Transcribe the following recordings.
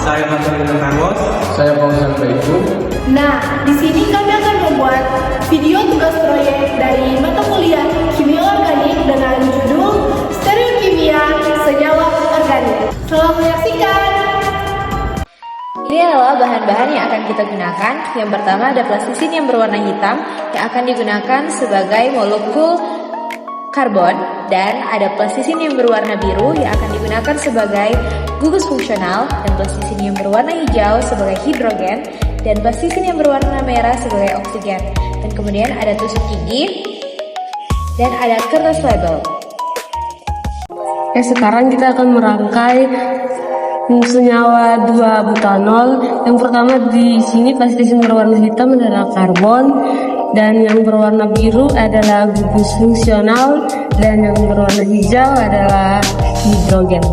Saya Marcelino Carlos. Saya Fauzan Baiku. Nah, di sini kami akan membuat video tugas proyek dari mata kuliah Kimia Organik dengan judul Stereokimia Senyawa Organik. Selamat menyaksikan! Ini adalah bahan-bahan yang akan kita gunakan. Yang pertama ada plastisin yang berwarna hitam yang akan digunakan sebagai molekul karbon, dan ada plastisin yang berwarna biru yang akan digunakan sebagai gugus fungsional, dan plastisin yang berwarna hijau sebagai hidrogen, dan plastisin yang berwarna merah sebagai oksigen. Dan kemudian ada tusuk gigi dan ada kertas label. Sekarang kita akan merangkai senyawa 2-butanol. Yang pertama di sini plastisin berwarna hitam adalah karbon, dan yang berwarna biru adalah gugus fungsional, dan yang berwarna hijau adalah hidrogen.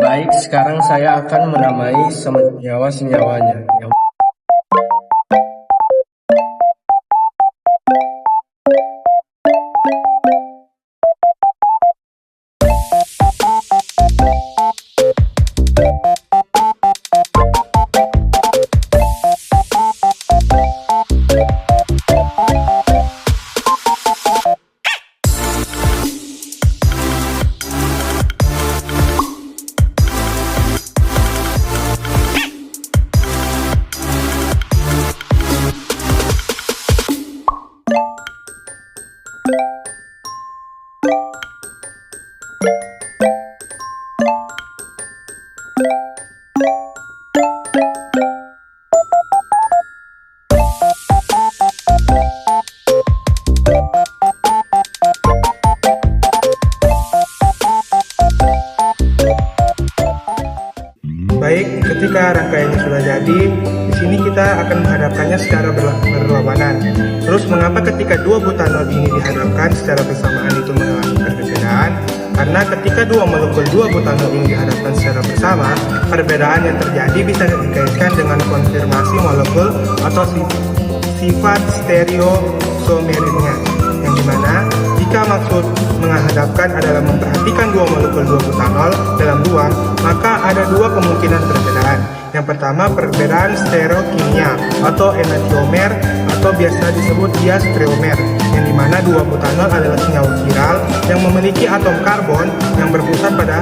Baik, sekarang saya akan menamai senyawa-senyawanya. Baik, ketika rangkaiannya sudah jadi, di sini kita akan menghadapkannya secara berlawanan. Terus mengapa ketika dua butanol ini dihadapkan secara bersamaan itu mengalami perbedaan? Karena ketika dua molekul dua butanol ini dihadapkan secara bersama, perbedaan yang terjadi bisa dikaitkan dengan konfirmasi molekul atau sifat stereoisomernya, yang dimana jika maksud menghadapkan adalah memperhatikan dua molekul dua butanol dalam dua, maka ada dua kemungkinan perbedaan. Yang pertama, perbedaan stereokimia atau enantiomer atau biasa disebut diastereomer, yang dimana dua butanol adalah senyawa chiral yang memiliki atom karbon yang berpusat pada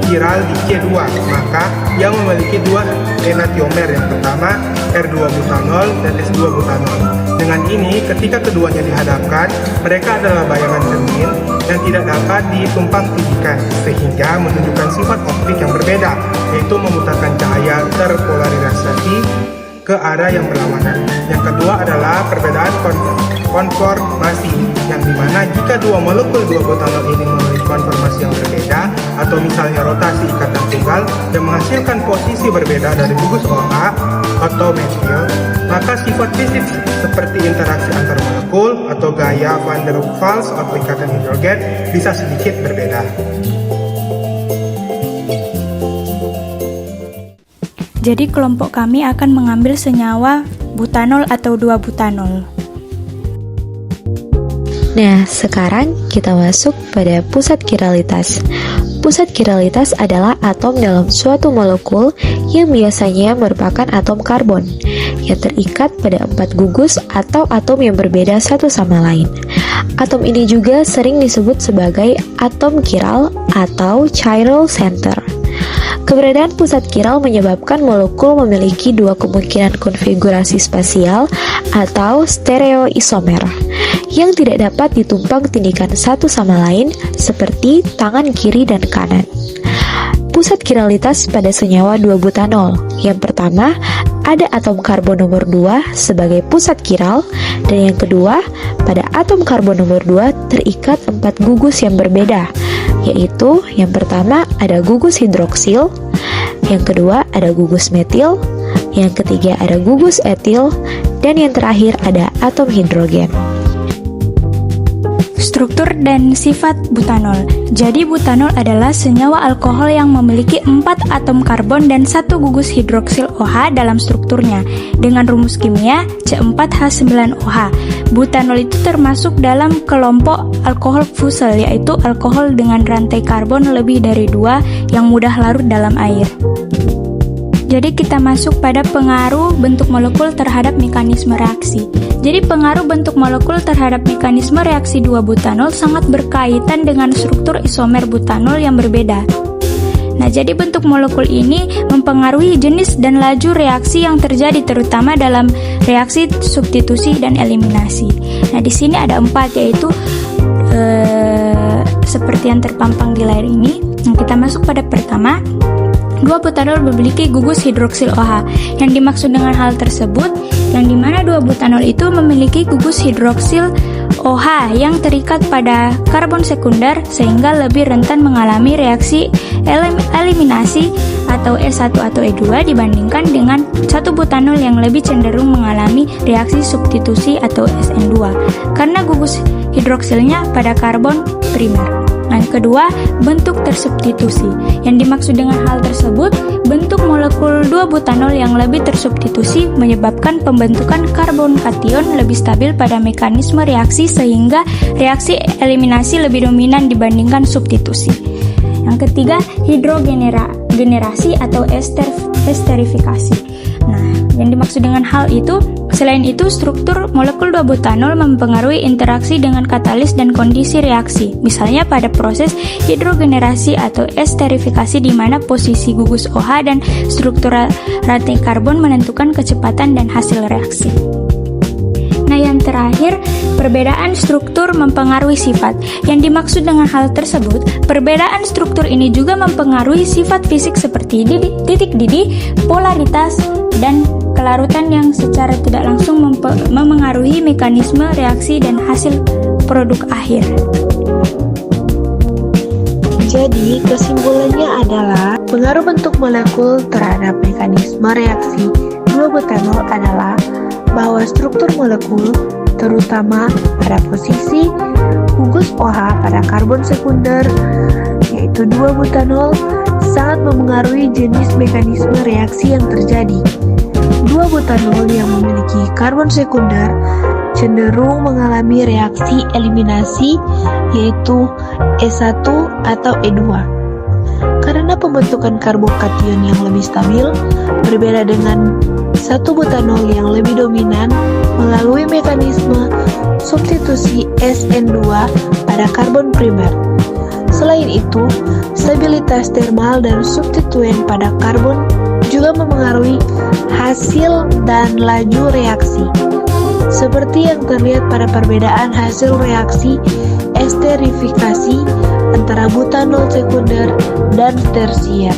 chiral di C2, maka yang memiliki dua enantiomer, yang pertama R2-butanol dan S2-butanol. Dengan ini, ketika keduanya dihadapkan, mereka adalah bayangan cermin yang tidak dapat ditumpang tindihkan, sehingga menunjukkan sifat optik yang berbeda, yaitu memutarkan cahaya terpolarisasi ke arah yang berlawanan. Yang kedua adalah perbedaan konformasi, yang dimana jika dua molekul dua butanol ini memiliki konformasi yang berbeda, atau misalnya rotasi ikatan tunggal yang menghasilkan posisi berbeda dari gugus OA atau metil, maka sifat fisik seperti interaksi antar molekul atau gaya van der Waals atau ikatan hidrogen bisa sedikit berbeda. Jadi kelompok kami akan mengambil senyawa butanol atau 2-butanol. Nah, sekarang kita masuk pada pusat kiralitas. Pusat kiralitas adalah atom dalam suatu molekul yang biasanya merupakan atom karbon yang terikat pada 4 gugus atau atom yang berbeda satu sama lain. Atom ini juga sering disebut sebagai atom chiral atau chiral center. Keberadaan pusat kiral menyebabkan molekul memiliki dua kemungkinan konfigurasi spasial atau stereoisomer yang tidak dapat ditumpang tindihkan satu sama lain seperti tangan kiri dan kanan. Pusat kiralitas pada senyawa 2-butanol. Yang pertama, ada atom karbon nomor 2 sebagai pusat kiral, dan yang kedua, pada atom karbon nomor 2 terikat 4 gugus yang berbeda, yaitu yang pertama ada gugus hidroksil, yang kedua ada gugus metil, yang ketiga ada gugus etil, dan yang terakhir ada atom hidrogen. Struktur dan sifat butanol. Jadi butanol adalah senyawa alkohol yang memiliki 4 atom karbon dan 1 gugus hidroksil OH dalam strukturnya dengan rumus kimia C4H9OH. Butanol itu termasuk dalam kelompok alkohol fusel, yaitu alkohol dengan rantai karbon lebih dari 2 yang mudah larut dalam air. Jadi kita masuk pada pengaruh bentuk molekul terhadap mekanisme reaksi. Jadi pengaruh bentuk molekul terhadap mekanisme reaksi 2-butanol sangat berkaitan dengan struktur isomer butanol yang berbeda. Nah, jadi bentuk molekul ini mempengaruhi jenis dan laju reaksi yang terjadi terutama dalam reaksi substitusi dan eliminasi. Nah, di sini ada 4, yaitu seperti yang terpampang di layar ini. Nah, kita masuk pada pertama. 2-butanol memiliki gugus hidroksil OH. Yang dimaksud dengan hal tersebut, yang dimana 2-butanol itu memiliki gugus hidroksil OH yang terikat pada karbon sekunder sehingga lebih rentan mengalami reaksi eliminasi atau E1 atau E2 dibandingkan dengan 1-butanol yang lebih cenderung mengalami reaksi substitusi atau SN2 karena gugus hidroksilnya pada karbon primer. Nah, kedua, bentuk tersubstitusi. Yang dimaksud dengan hal tersebut, bentuk molekul 2-butanol yang lebih tersubstitusi menyebabkan pembentukan karbon kation lebih stabil pada mekanisme reaksi sehingga reaksi eliminasi lebih dominan dibandingkan substitusi. Yang ketiga, hidrogenerasi atau esterifikasi. Nah, yang dimaksud dengan hal itu, selain itu struktur molekul 2-butanol mempengaruhi interaksi dengan katalis dan kondisi reaksi. Misalnya pada proses hidrogenerasi atau esterifikasi di mana posisi gugus OH dan struktur rantai karbon menentukan kecepatan dan hasil reaksi. Nah, yang terakhir, perbedaan struktur mempengaruhi sifat. Yang dimaksud dengan hal tersebut, perbedaan struktur ini juga mempengaruhi sifat fisik seperti titik didih, polaritas, dan kelarutan yang secara tidak langsung memengaruhi mekanisme reaksi dan hasil produk akhir. Jadi, kesimpulannya adalah pengaruh bentuk molekul terhadap mekanisme reaksi 2-butanol adalah bahwa struktur molekul, terutama pada posisi gugus OH pada karbon sekunder, yaitu 2-butanol, sangat memengaruhi jenis mekanisme reaksi yang terjadi. 2-butanol yang memiliki karbon sekunder cenderung mengalami reaksi eliminasi, yaitu E1 atau E2. Karena pembentukan karbokation yang lebih stabil, berbeda dengan 1-butanol yang lebih dominan melalui mekanisme substitusi SN2 pada karbon primer. Selain itu, stabilitas termal dan substituen pada karbon juga memengaruhi hasil dan laju reaksi. Seperti yang terlihat pada perbedaan hasil reaksi esterifikasi antara butanol sekunder dan tersier.